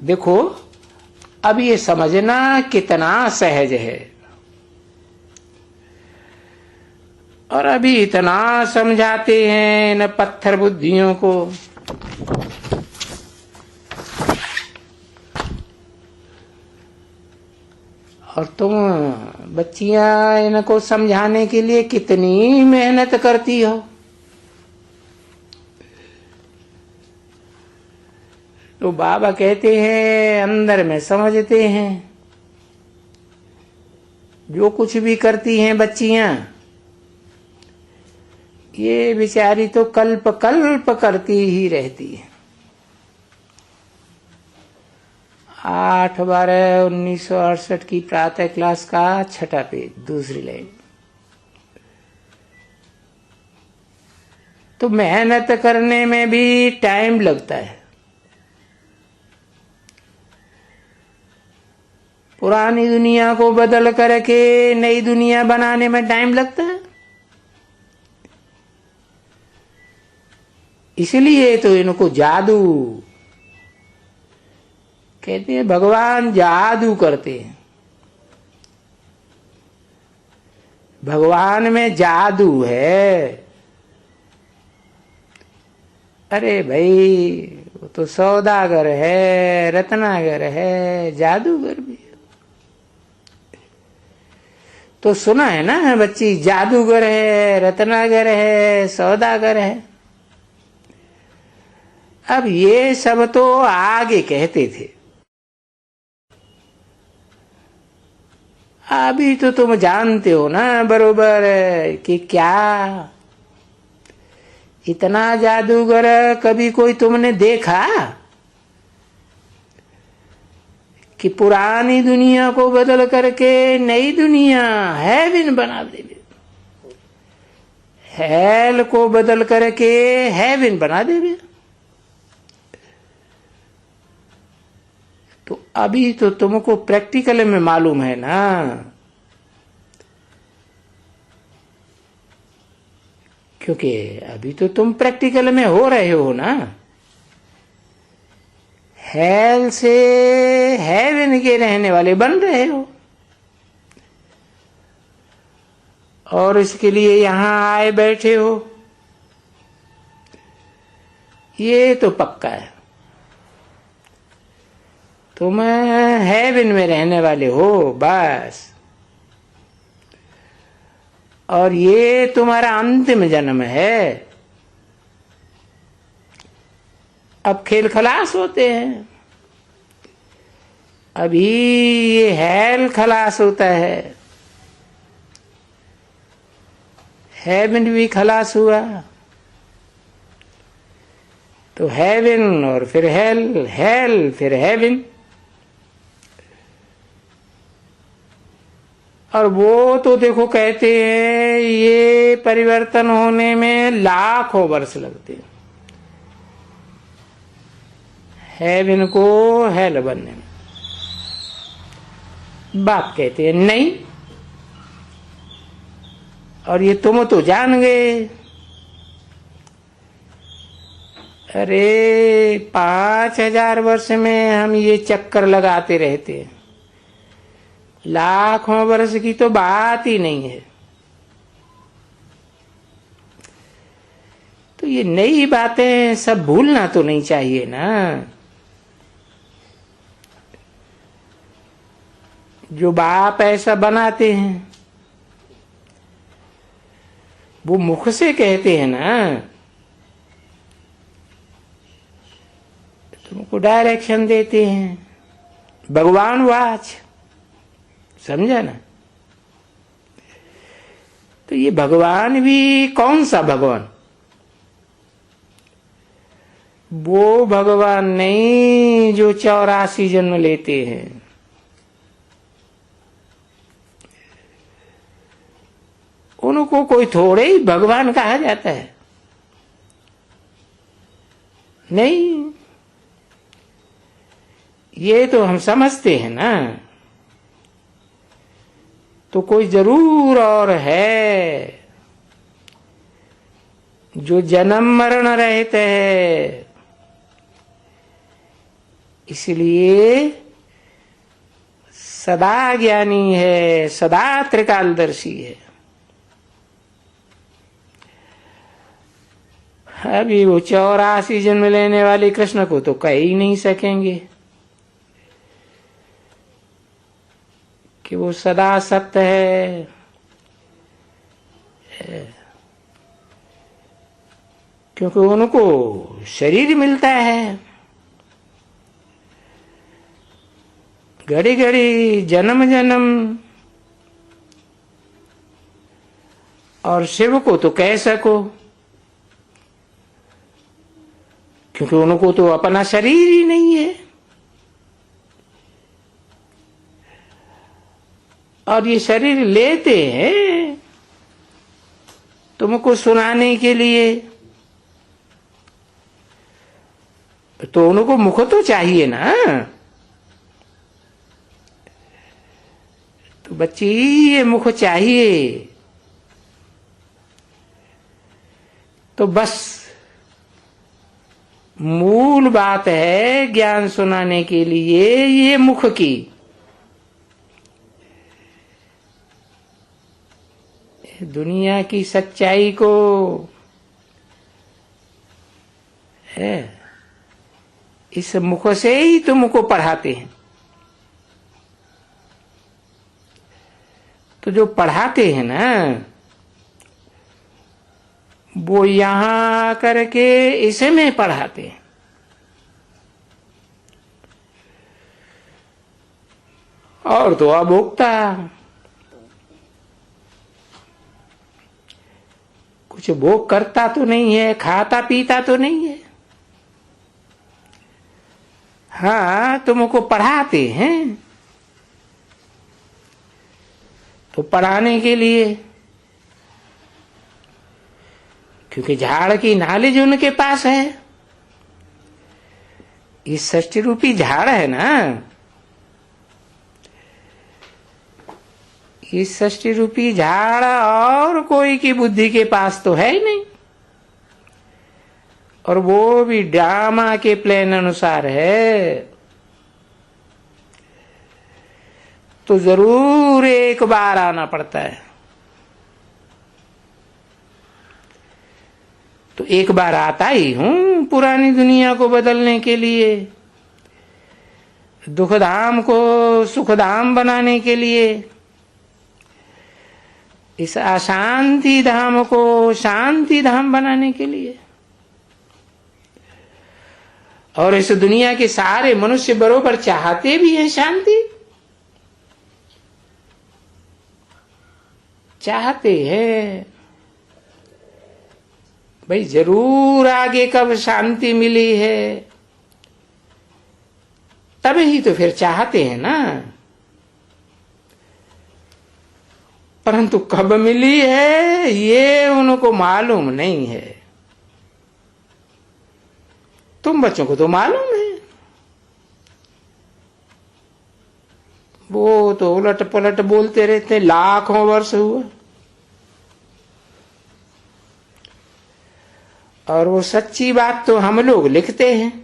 देखो अब ये समझना कितना सहज है, और अभी इतना समझाते हैं न पत्थर बुद्धियों को। और तुम बच्चियां इनको समझाने के लिए कितनी मेहनत करती हो। तो बाबा कहते हैं अंदर में समझते हैं। जो कुछ भी करती हैं बच्चियां, ये बेचारी तो कल्प कल्प करती ही रहती है। 8/12/1968 की प्रातः क्लास का 6ठा पेज, दूसरी लाइन। तो मेहनत करने में भी टाइम लगता है। पुरानी दुनिया को बदल करके नई दुनिया बनाने में टाइम लगता है। इसलिए तो इनको जादू कहते हैं। भगवान जादू करते हैं, भगवान में जादू है। अरे भाई वो तो सौदागर है, रत्नागर है, जादूगर भी है। तो सुना है ना बच्ची, जादूगर है, रत्नागर है, सौदागर है। अब ये सब तो आगे कहते थे, अभी तो तुम जानते हो ना बरोबर कि क्या इतना जादूगर कभी कोई तुमने देखा कि पुरानी दुनिया को बदल करके नई दुनिया हेवन बना देवे, हेल को बदल करके हेवन बना देवे। तो अभी तो तुमको प्रैक्टिकल में मालूम है ना, क्योंकि अभी तो तुम प्रैक्टिकल में हो रहे हो ना। हेल से हेवन के रहने वाले बन रहे हो, और इसके लिए यहां आए बैठे हो, ये तो पक्का है। तुम हेवन में रहने वाले हो बस, और ये तुम्हारा अंतिम जन्म है। अब खेल खलास होते हैं। अभी ये हेल खलास होता है, हेवन भी खलास हुआ। तो हेवन और फिर हेल, हेल फिर हेवन। और वो तो देखो कहते हैं ये परिवर्तन होने में लाखों वर्ष लगते हैं, हेवन को हेल बनने में। बाप कहते हैं नहीं, और ये तुम तो जान गए। अरे 5000 वर्ष में हम ये चक्कर लगाते रहते हैं, लाखों वर्ष की तो बात ही नहीं है। तो ये नई बातें सब भूलना तो नहीं चाहिए ना। जो बाप ऐसा बनाते हैं वो मुख से कहते हैं ना, तुमको डायरेक्शन देते हैं। भगवान वाच, समझा ना। तो ये भगवान भी कौन सा भगवान? वो भगवान नहीं जो 84 जन्म लेते हैं। उनको कोई थोड़े ही भगवान कहा जाता है, नहीं। ये तो हम समझते हैं ना। तो कोई जरूर और है जो जन्म मरण रहते है, इसलिए सदा ज्ञानी है, सदा त्रिकालदर्शी है। अभी वो 84 जन्म लेने वाले कृष्ण को तो कह ही नहीं सकेंगे कि वो सदा सत्य है। क्योंकि उनको शरीर मिलता है, घड़ी घड़ी जन्म जन्म, और शिव को तो कह सको क्योंकि उनको तो अपना शरीर ही नहीं है। और ये शरीर लेते हैं तुमको सुनाने के लिए, तो उनको मुख तो चाहिए ना। तो बच्ची ये मुख चाहिए, तो बस मूल बात है ज्ञान सुनाने के लिए ये मुख की। दुनिया की सच्चाई को है, इस मुख से ही तुमको पढ़ाते हैं। तो जो पढ़ाते हैं ना, वो यहां करके इसे में पढ़ाते हैं। और तो अभोक्ता कुछ भोग करता तो नहीं है, खाता पीता तो नहीं है। हाँ, तुमको पढ़ाते हैं तो पढ़ाने के लिए, क्योंकि झाड़ की नॉलेज उनके पास है। ये षष्टि रूपी झाड़ है ना, ये षष्टि रूपी झाड़ और कोई की बुद्धि के पास तो है ही नहीं, और वो भी ड्रामा के प्लान अनुसार है। तो जरूर एक बार आना पड़ता है। तो एक बार आता ही हूं पुरानी दुनिया को बदलने के लिए, दुखधाम को सुखधाम बनाने के लिए, इस अशांति धाम को शांति धाम बनाने के लिए। और इस दुनिया के सारे मनुष्य बरोबर चाहते भी हैं शांति, चाहते हैं भाई जरूर आगे कब शांति मिली है तभी तो फिर चाहते हैं ना। परंतु कब मिली है ये उनको मालूम नहीं है। तुम बच्चों को तो मालूम है, वो तो उलट पलट बोलते रहते, लाखों वर्ष हुए। और वो सच्ची बात तो हम लोग लिखते हैं,